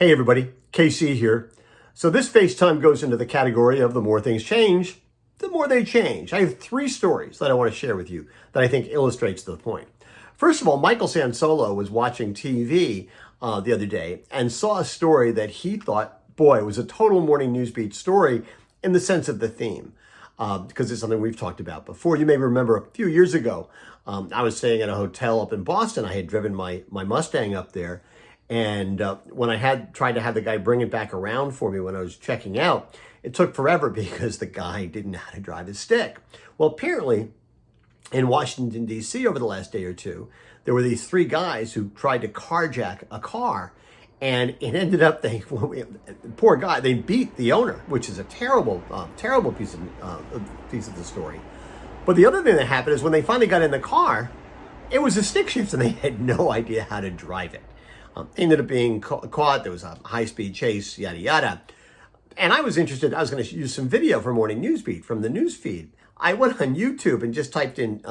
Hey everybody, KC here. So this FaceTime goes into the category of the more things change, the more they change. I have three stories that I want to share with you that I think illustrates the point. First of all, Michael Sansolo was watching TV the other day and saw a story that he thought, boy, it was a total morning newsbeat story in the sense of the theme. Because it's something we've talked about before. You may remember a few years ago, I was staying at a hotel up in Boston. I had driven my Mustang up there. And when I had tried to have the guy bring it back around for me when I was checking out, it took forever because the guy didn't know how to drive his stick. Well, apparently in Washington, D.C. over the last day or two, there were these three guys who tried to carjack a car. And it ended up, poor guy, they beat the owner, which is a terrible piece of the story. But the other thing that happened is when they finally got in the car, it was a stick shift and they had no idea how to drive it. Ended up being caught. There was a high-speed chase, yada, yada. And I was interested. I was going to use some video for Morning Newsbeat from the news feed. I went on YouTube and just typed in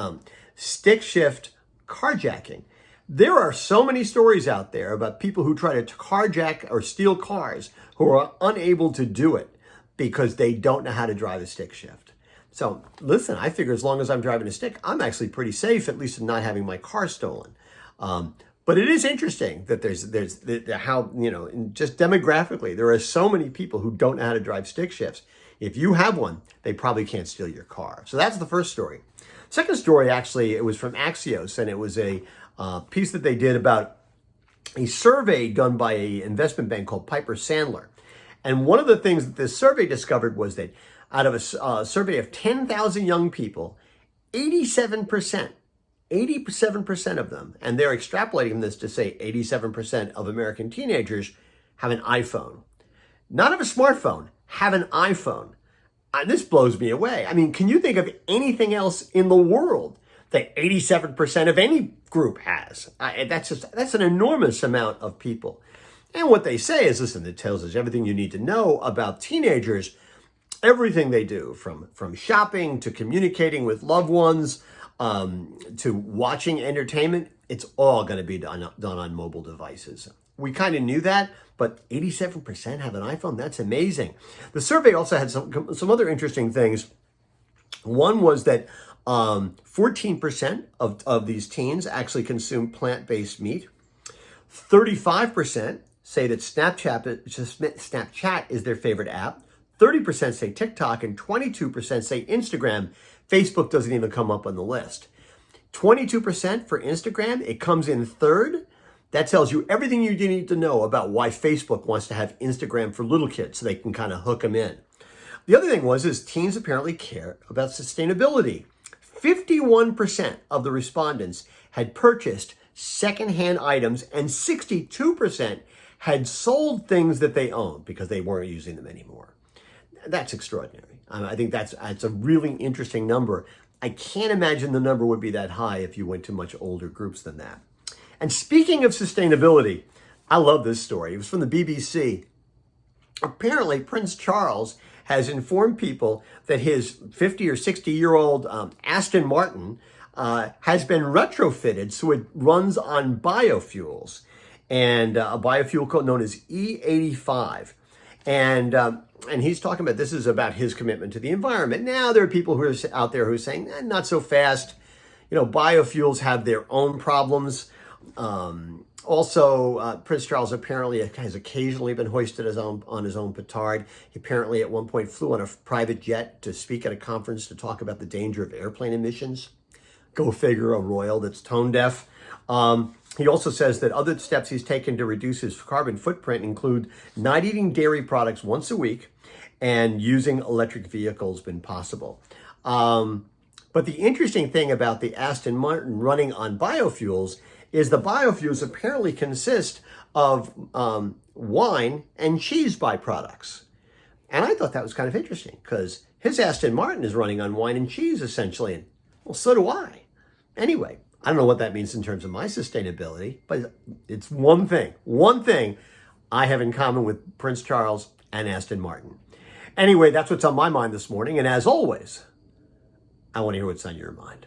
stick shift carjacking. There are so many stories out there about people who try to carjack or steal cars who are unable to do it because they don't know how to drive a stick shift. So listen, I figure as long as I'm driving a stick, I'm actually pretty safe, at least in not having my car stolen. But it is interesting that there's how, just demographically, there are so many people who don't know how to drive stick shifts. If you have one, they probably can't steal your car. So that's the first story. Second story, actually, it was from Axios, and it was a piece that they did about a survey done by an investment bank called Piper Sandler. And one of the things that this survey discovered was that out of a survey of 10,000 young people, 87% of them, and they're extrapolating this to say 87% of American teenagers have an iPhone. Not have a smartphone, have an iPhone. And this blows me away. I mean, can you think of anything else in the world that 87% of any group has? That's an enormous amount of people. And what they say is, listen, it tells us everything you need to know about teenagers, everything they do, from shopping to communicating with loved ones, to watching entertainment. It's all going to be done on mobile devices. We kind of knew that, but 87% have an iPhone. That's amazing. The survey also had some other interesting things. One was that 14% of these teens actually consume plant-based meat. 35% say that Snapchat is their favorite app. 30% say TikTok, and 22% say Instagram. Facebook doesn't even come up on the list. 22% for Instagram, it comes in third. That tells you everything you need to know about why Facebook wants to have Instagram for little kids so they can kind of hook them in. The other thing is teens apparently care about sustainability. 51% of the respondents had purchased secondhand items, and 62% had sold things that they owned because they weren't using them anymore. That's extraordinary. I think that's a really interesting number. I can't imagine the number would be that high if you went to much older groups than that. And speaking of sustainability, I love this story. It was from the BBC. Apparently, Prince Charles has informed people that his 50 or 60-year-old Aston Martin has been retrofitted so it runs on biofuels, and a biofuel known as E85. And he's talking about, this is about his commitment to the environment. Now, there are people who are out there who are saying, not so fast. Biofuels have their own problems. Also, Prince Charles apparently has occasionally been hoisted on his own petard. He apparently at one point flew on a private jet to speak at a conference to talk about the danger of airplane emissions. Go figure, a royal that's tone deaf. He also says that other steps he's taken to reduce his carbon footprint include not eating dairy products once a week and using electric vehicles when possible. But the interesting thing about the Aston Martin running on biofuels is the biofuels apparently consist of wine and cheese byproducts. And I thought that was kind of interesting because his Aston Martin is running on wine and cheese essentially. And well, so do I. Anyway, I don't know what that means in terms of my sustainability, but it's one thing I have in common with Prince Charles and Aston Martin. Anyway, that's what's on my mind this morning. And as always, I want to hear what's on your mind.